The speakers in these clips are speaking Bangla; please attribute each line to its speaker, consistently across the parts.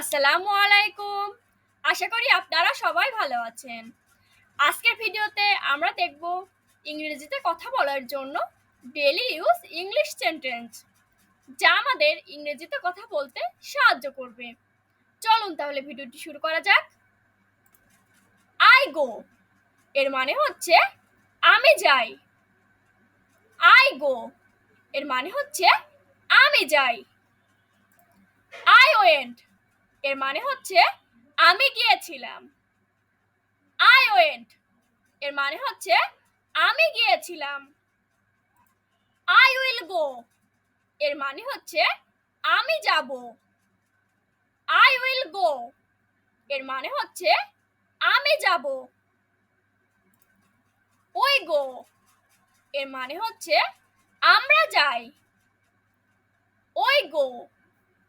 Speaker 1: আসসালামু আলাইকুম। আশা করি আপনারা সবাই ভালো আছেন। আজকের ভিডিওতে আমরা দেখব ইংরেজিতে কথা বলার জন্য ডেইলি ইউজ ইংলিশ সেন্টেন্স, যা আমাদের ইংরেজিতে কথা বলতে সাহায্য করবে। চলুন তাহলে ভিডিওটি শুরু করা যাক। আই গো এর মানে হচ্ছে আমি যাই। আই গো এর মানে হচ্ছে আমি যাই। আই ওয়েন্ট এর মানে হচ্ছে আমি গিয়েছিলাম। আই ওয়েন্ট এর মানে হচ্ছে আমি গিয়েছিলাম। আই উইল গো এর মানে হচ্ছে আমি যাব। আই উইল গো এর মানে হচ্ছে আমি যাব। উই গো এর মানে হচ্ছে আমরা যাই। উই গো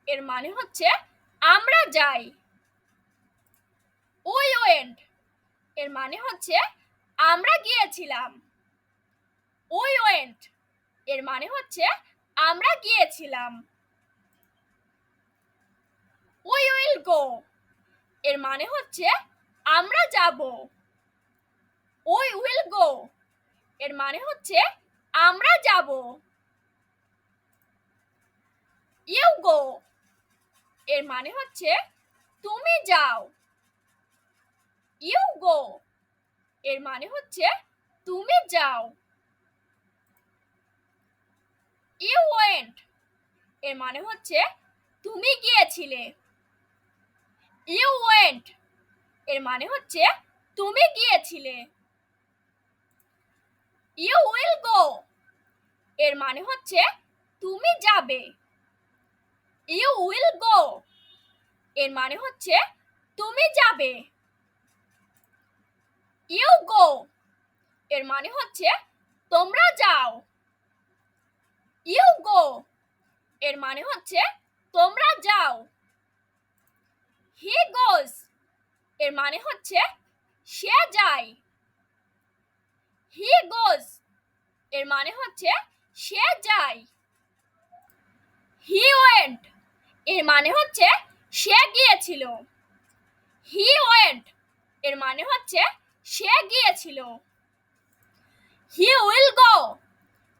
Speaker 1: এর মানে হচ্ছে আমরা যাই। উই ওয়েন্ট এর মানে হচ্ছে আমরা গিয়েছিলাম। উই ওয়েন্ট এর মানে হচ্ছে আমরা গিয়েছিলাম। উই উইল গো এর মানে হচ্ছে আমরা যাব। উই উইল গো এর মানে হচ্ছে আমরা যাব। ইউ গো এর মানে হচ্ছে তুমি যাও। ইউ গো এর মানে হচ্ছে তুমি যাও। ইউ ওয়েন্ট এর মানে হচ্ছে তুমি গিয়েছিলে। ইউ ওয়েন্ট এর মানে হচ্ছে তুমি গিয়েছিলে। ইউ উইল গো এর মানে হচ্ছে তুমি যাবে। ইউ উইল গো এর মানে হচ্ছে তুমি যাবে। ইউ গো এর মানে হচ্ছে তোমরা যাও। ইউ গো এর মানে হচ্ছে তোমরা যাও। হি গোজ এর মানে হচ্ছে সে যায়। হি গোজ এর মানে হচ্ছে সে যায়। হি ওয়েন্ট এর মানে হচ্ছে সে গিয়েছিল। হি ওয়েন্ট এর মানে হচ্ছে সে গিয়েছিল। হি উইল গো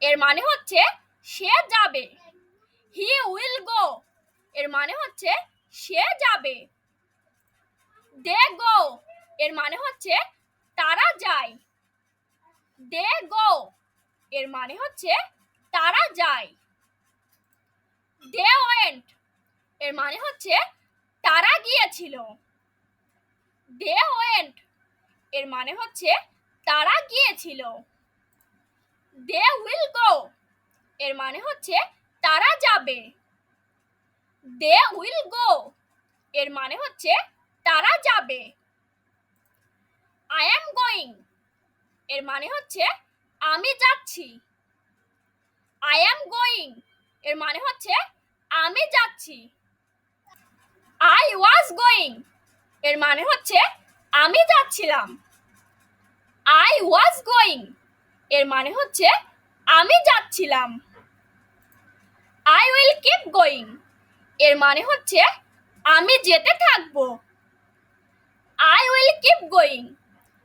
Speaker 1: এর মানে হচ্ছে সে যাবে। হি উইল গো এর মানে হচ্ছে সে যাবে। দে গো এর মানে হচ্ছে তারা যায়। দে গো এর মানে হচ্ছে তারা যায়। দে ওয়েন্ট এর মানে হচ্ছে তারা গিয়েছিল। দে ওয়েন্ট এর মানে হচ্ছে তারা গিয়েছিল। দে উইল গো এর মানে হচ্ছে তারা যাবে। দে উইল গো এর মানে হচ্ছে তারা যাবে। আই অ্যাম গোয়িং এর মানে হচ্ছে আমি যাচ্ছি। আই অ্যাম গোয়িং এর মানে হচ্ছে আমি যাচ্ছি। আই ওয়াজ গোয়িং এর মানে হচ্ছে আমি যাচ্ছিলাম। আই ওয়াজ গোয়িং এর মানে হচ্ছে আমি যাচ্ছিলাম। আই উইল কিপ গোয়িং এর মানে হচ্ছে আমি যেতে থাকবো। আই উইল কিপ গোয়িং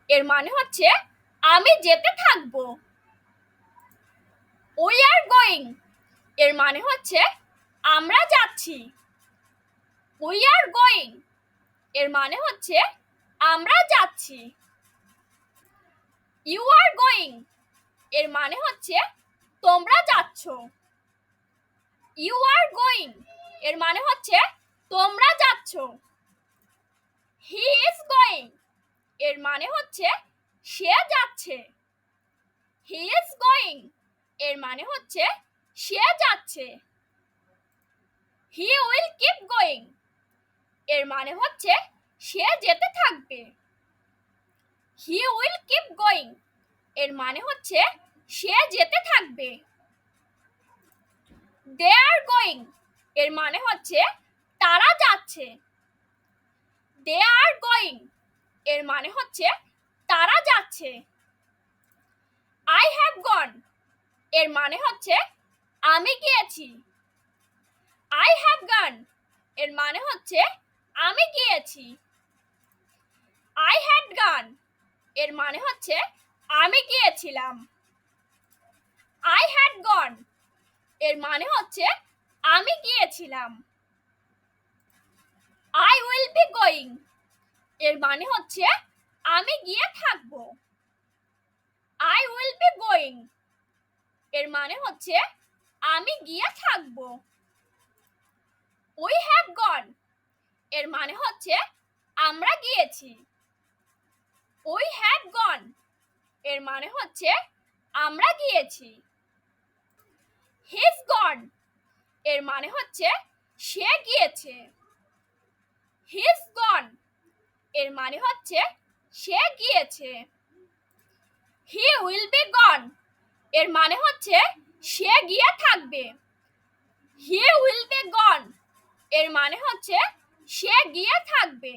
Speaker 1: এর মানে হচ্ছে আমি যেতে থাকবো। উই আর গোয়িং এর মানে হচ্ছে আমরা যাচ্ছি। উই আর গোয়িং এর মানে হচ্ছে আমরা যাচ্ছি। ইউ আর গোয়িং এর মানে হচ্ছে তোমরা যাচ্ছ। ইউ আর গোয়িং এর মানে হচ্ছে তোমরা যাচ্ছ। হি ইজ গোয়িং এর মানে হচ্ছে সে যাচ্ছে। হি ইজ গোয়িং এর মানে হচ্ছে সে যাচ্ছে। হি উইল কিপ গোয়িং এর মানে হচ্ছে সে যেতে থাকবে। হি উইল কিপ গোয়িং এর মানে হচ্ছে সে যেতে থাকবে। দে আর গোয়িং এর মানে হচ্ছে তারা যাচ্ছে। দে আর গোয়িং এর মানে হচ্ছে তারা যাচ্ছে। আই হ্যাভ গন এর মানে হচ্ছে আমি গিয়েছি। আই হ্যাভ গন এর মানে হচ্ছে আমি গিয়েছি। I had gone এর মানে হচ্ছে আমি গিয়েছিলাম। I had gone এর মানে হচ্ছে আমি গিয়েছিলাম। I will be going এর মানে হচ্ছে আমি গিয়ে থাকবো। I will be going এর মানে হচ্ছে আমি গিয়ে থাকবো। We have gone এর মানে হচ্ছে আমরা গিয়েছি। We have gone এর মানে হচ্ছে আমরা গিয়েছি। He's gone এর মানে হচ্ছে সে গিয়েছে। He's gone এর মানে হচ্ছে সে গিয়েছে। He will be gone এর মানে হচ্ছে সে গিয়ে থাকবে। He will be gone এর মানে হচ্ছে সে গিয়ে থাকবে।